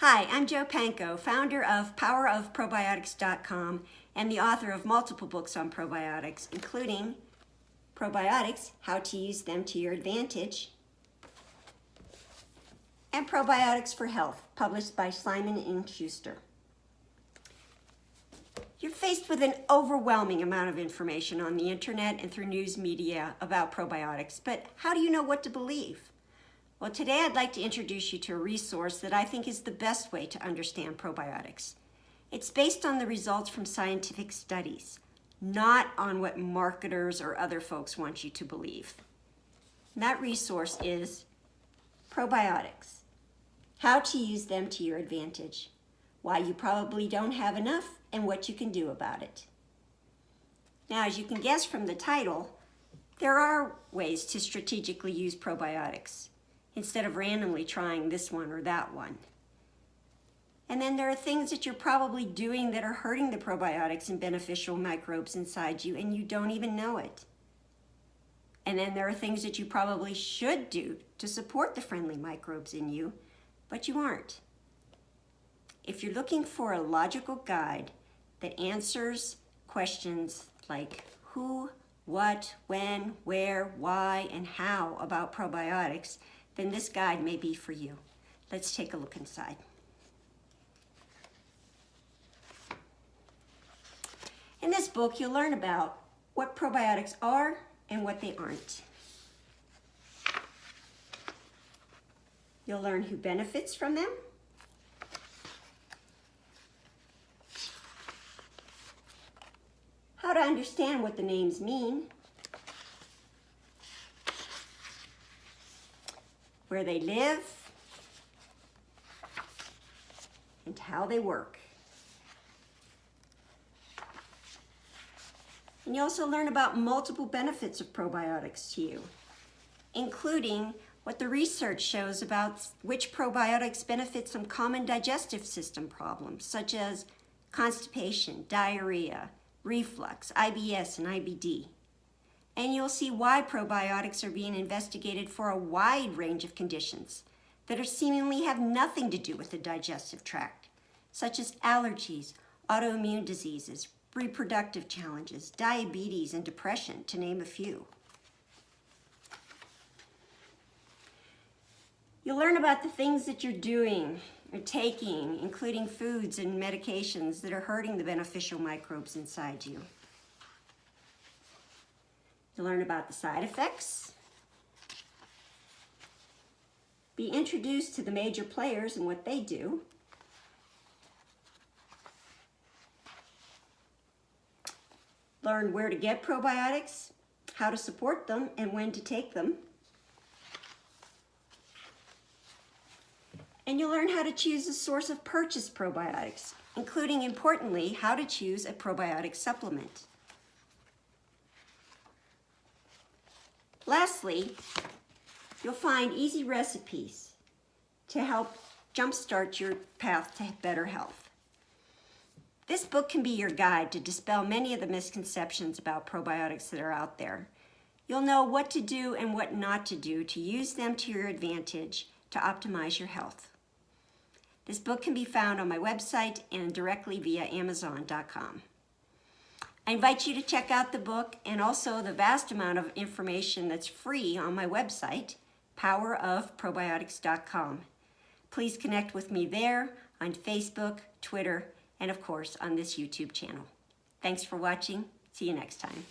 Hi, I'm Jo Pankow, founder of PowerOfProbiotics.com and the author of multiple books on probiotics, including Probiotics, How to Use Them to Your Advantage, and Probiotics for Health, published by Simon & Schuster. You're faced with an overwhelming amount of information on the internet and through news media about probiotics, but how do you know what to believe? Well, today I'd like to introduce you to a resource that I think is the best way to understand probiotics. It's based on the results from scientific studies, not on what marketers or other folks want you to believe. And that resource is Probiotics, How to Use Them to Your Advantage, Why You Probably Don't Have Enough, and What You Can Do About It. Now, as you can guess from the title, there are ways to strategically use probiotics, instead of randomly trying this one or that one. And then there are things that you're probably doing that are hurting the probiotics and beneficial microbes inside you, and you don't even know it. And then there are things that you probably should do to support the friendly microbes in you, but you aren't. If you're looking for a logical guide that answers questions like who, what, when, where, why, and how about probiotics, then this guide may be for you. Let's take a look inside. In this book, you'll learn about what probiotics are and what they aren't. You'll learn who benefits from them, how to understand what the names mean, where they live, and how they work. And you also learn about multiple benefits of probiotics to you, including what the research shows about which probiotics benefit some common digestive system problems, such as constipation, diarrhea, reflux, IBS, and IBD. And you'll see why probiotics are being investigated for a wide range of conditions that seemingly have nothing to do with the digestive tract, such as allergies, autoimmune diseases, reproductive challenges, diabetes, and depression, to name a few. You'll learn about the things that you're doing or taking, including foods and medications that are hurting the beneficial microbes inside you. You'll learn about the side effects, be introduced to the major players and what they do, learn where to get probiotics, how to support them, and when to take them. And you'll learn how to choose a source of purchased probiotics, including, importantly, how to choose a probiotic supplement. Lastly, you'll find easy recipes to help jumpstart your path to better health. This book can be your guide to dispel many of the misconceptions about probiotics that are out there. You'll know what to do and what not to do to use them to your advantage to optimize your health. This book can be found on my website and directly via Amazon.com. I invite you to check out the book and also the vast amount of information that's free on my website, PowerOfProbiotics.com. Please connect with me there on Facebook, Twitter, and of course on this YouTube channel. Thanks for watching. See you next time.